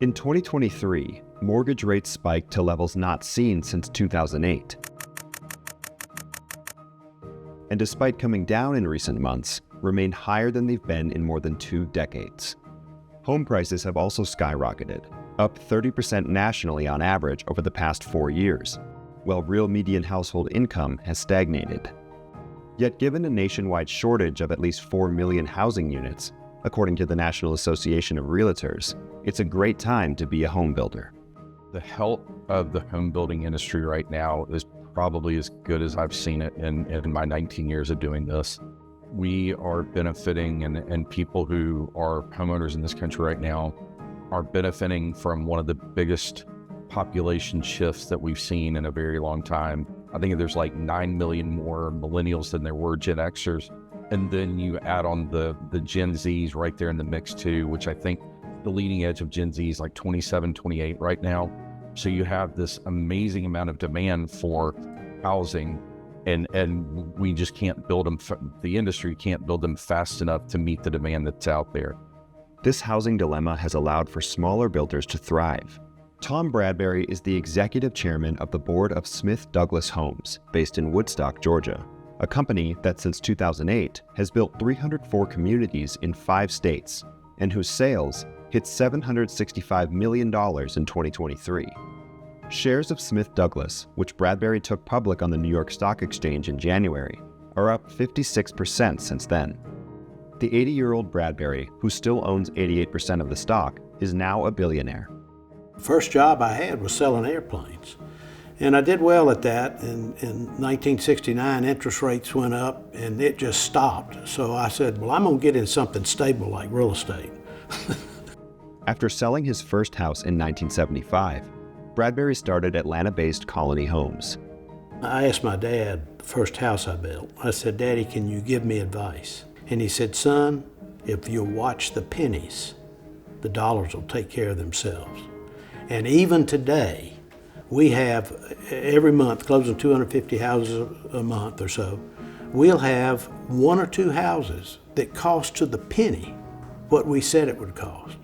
In 2023, mortgage rates spiked to levels not seen since 2008. And despite coming down in recent months, remain higher than they've been in more than 2 decades. Home prices have also skyrocketed, up 30% nationally on average over the past 4 years, while real median household income has stagnated. Yet given a nationwide shortage of at least 4 million housing units, according to the National Association of Realtors, it's a great time to be a home builder. The health of the home building industry right now is probably as good as I've seen it in my 19 years of doing this. We are benefiting, and people who are homeowners in this country right now are benefiting from one of the biggest population shifts that we've seen in a very long time. I think there's like 9 million more millennials than there were Gen Xers. And then you add on the Gen Zs right there in the mix too, which I think the leading edge of Gen Z is like 27, 28 right now. So you have this amazing amount of demand for housing, and we just can't build them. The industry can't build them fast enough to meet the demand that's out there. This housing dilemma has allowed for smaller builders to thrive. Tom Bradbury is the executive chairman of the board of Smith Douglas Homes, based in Woodstock, Georgia, a company that since 2008 has built 304 communities in 5 states and whose sales hit $765 million in 2023. Shares of Smith Douglas, which Bradbury took public on the New York Stock Exchange in January, are up 56% since then. The 80-year-old Bradbury, who still owns 88% of the stock, is now a billionaire. The first job I had was selling airplanes. And I did well at that. In 1969, interest rates went up and it just stopped. So I said, well, I'm gonna get in something stable like real estate. After selling his first house in 1975, Bradbury started Atlanta-based Colony Homes. I asked my dad, the first house I built, I said, Daddy, can you give me advice? And he said, son, if you'll watch the pennies, the dollars will take care of themselves. And even today, we have, every month, closing 250 houses a month or so, we'll have 1 or 2 houses that cost to the penny what we said it would cost.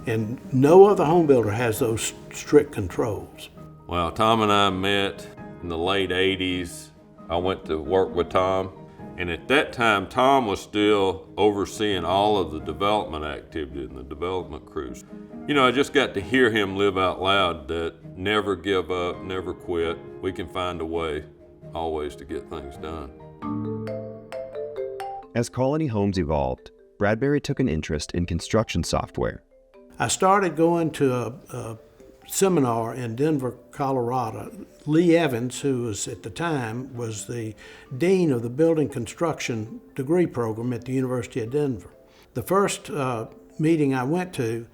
And no other home builder has those strict controls. Well, Tom and I met in the late 80s. I went to work with Tom, and at that time, Tom was still overseeing all of the development activity and the development crews. You know, I just got to hear him live out loud that never give up, never quit. We can find a way always to get things done. As Colony Homes evolved, Bradbury took an interest in construction software. I started going to a seminar in Denver, Colorado. Lee Evans, who was at the time was the dean of the building construction degree program at the University of Denver. The first meeting I went to,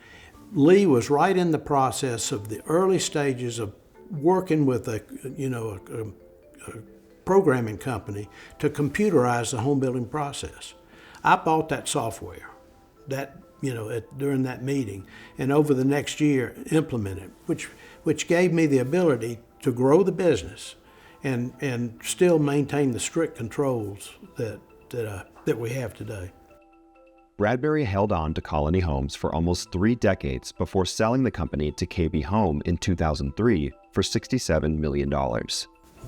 Lee was right in the process of the early stages of working with a programming company to computerize the home building process. I bought that software, during that meeting, and over the next year implemented, which gave me the ability to grow the business and still maintain the strict controls that we have today. Bradbury held on to Colony Homes for almost 3 decades before selling the company to KB Home in 2003 for $67 million.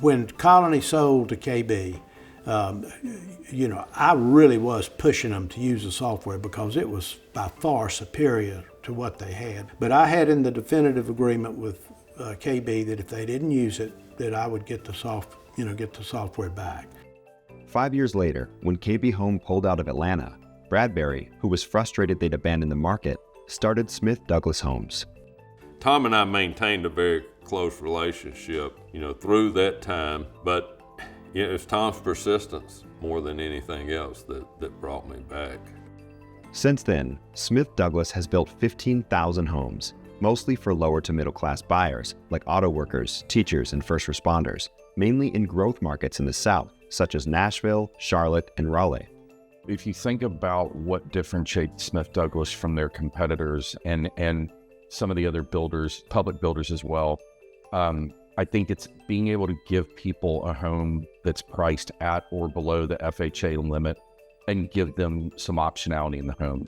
When Colony sold to KB, I really was pushing them to use the software because it was by far superior to what they had. But I had in the definitive agreement with KB that if they didn't use it, that I would get the software back. 5 years later, when KB Home pulled out of Atlanta, Bradbury, who was frustrated they'd abandoned the market, started Smith Douglas Homes. Tom and I maintained a very close relationship, through that time, but it's Tom's persistence more than anything else that brought me back. Since then, Smith Douglas has built 15,000 homes, mostly for lower to middle class buyers like auto workers, teachers, and first responders, mainly in growth markets in the South, such as Nashville, Charlotte, and Raleigh. If you think about what differentiates Smith Douglas from their competitors and some of the other builders, public builders as well, I think it's being able to give people a home that's priced at or below the FHA limit and give them some optionality in the home.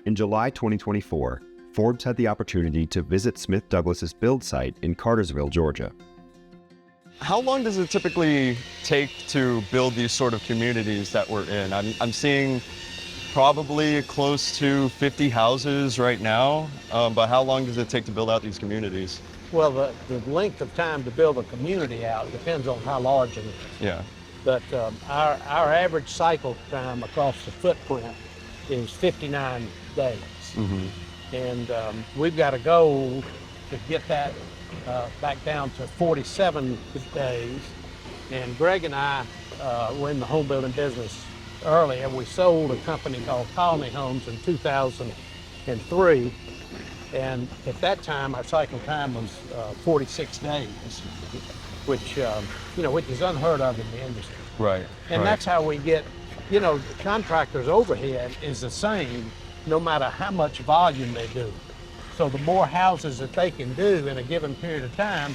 In In July 2024, Forbes had the opportunity to visit Smith Douglas's build site in Cartersville, Georgia. How long does it typically take to build these sort of communities that we're in? I'm seeing probably close to 50 houses right now, but how long does it take to build out these communities? Well, the length of time to build a community out depends on how large it is. Yeah. But our average cycle time across the footprint is 59 days. Mm-hmm. And we've got a goal to get that back down to 47 days. And Greg and I were in the home building business earlier. We sold a company called Colony Homes in 2003. And at that time, our cycle time was 46 days, which is unheard of in the industry. Right. And that's how we get, the contractors' overhead is the same no matter how much volume they do. So the more houses that they can do in a given period of time,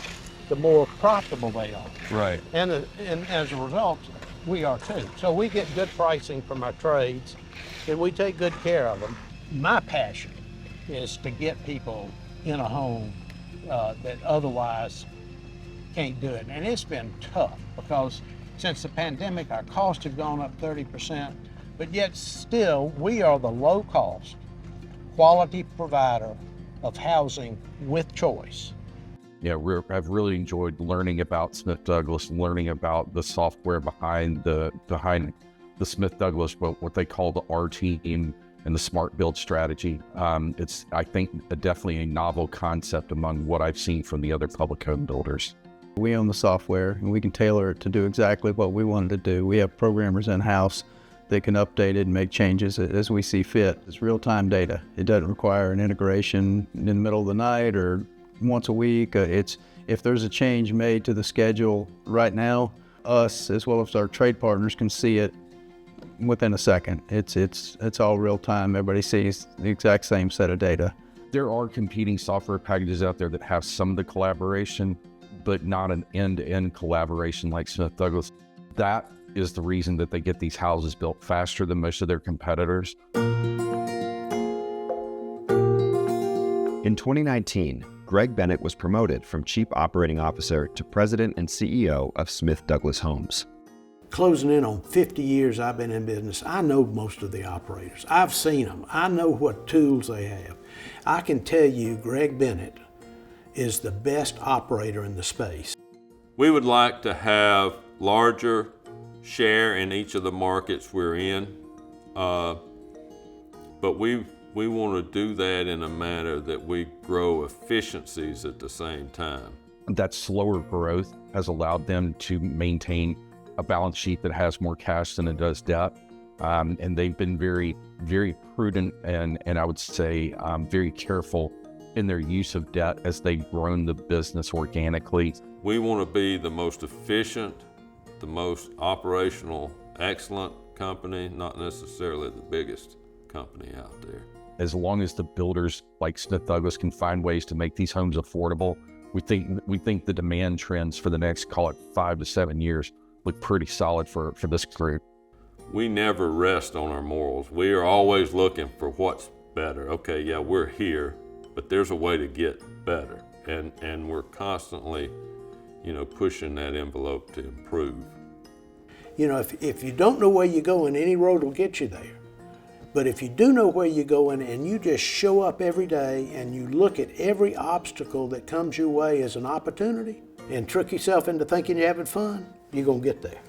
the more profitable they are. Right. And as a result, we are too. So we get good pricing from our trades, and we take good care of them. My passion is to get people in a home that otherwise can't do it. And it's been tough because since the pandemic, our costs have gone up 30%, but yet still we are the low cost, quality provider of housing with choice. Yeah, I've really enjoyed learning about Smith Douglas, learning about the software behind the Smith Douglas, what they call the R team and the smart build strategy. It's, I think, definitely a novel concept among what I've seen from the other public home builders. We own the software and we can tailor it to do exactly what we wanted to do. We have programmers in-house that can update it and make changes as we see fit. It's real-time data. It doesn't require an integration in the middle of the night or once a week. If there's a change made to the schedule right now, us as well as our trade partners can see it within a second. It's all real-time. Everybody sees the exact same set of data. There are competing software packages out there that have some of the collaboration, but not an end-to-end collaboration like Smith Douglas. That is the reason that they get these houses built faster than most of their competitors. In 2019, Greg Bennett was promoted from Chief Operating Officer to President and CEO of Smith Douglas Homes. Closing in on 50 years I've been in business, I know most of the operators. I've seen them. I know what tools they have. I can tell you Greg Bennett is the best operator in the space. We would like to have larger share in each of the markets we're in, but we want to do that in a manner that we grow efficiencies at the same time. That slower growth has allowed them to maintain a balance sheet that has more cash than it does debt. And they've been very, very prudent and I would say very careful in their use of debt as they've grown the business organically. We want to be the most efficient, the most operational excellent company, not necessarily the biggest company out there. As long as the builders like Smith Douglas can find ways to make these homes affordable, we think the demand trends for the next, call it 5 to 7 years, look pretty solid for this group. We never rest on our morals. We are always looking for what's better. Okay, yeah, we're here, but there's a way to get better. And we're constantly, pushing that envelope to improve. If you don't know where you're going, any road will get you there. But if you do know where you're going and you just show up every day and you look at every obstacle that comes your way as an opportunity and trick yourself into thinking you're having fun, you're going to get there.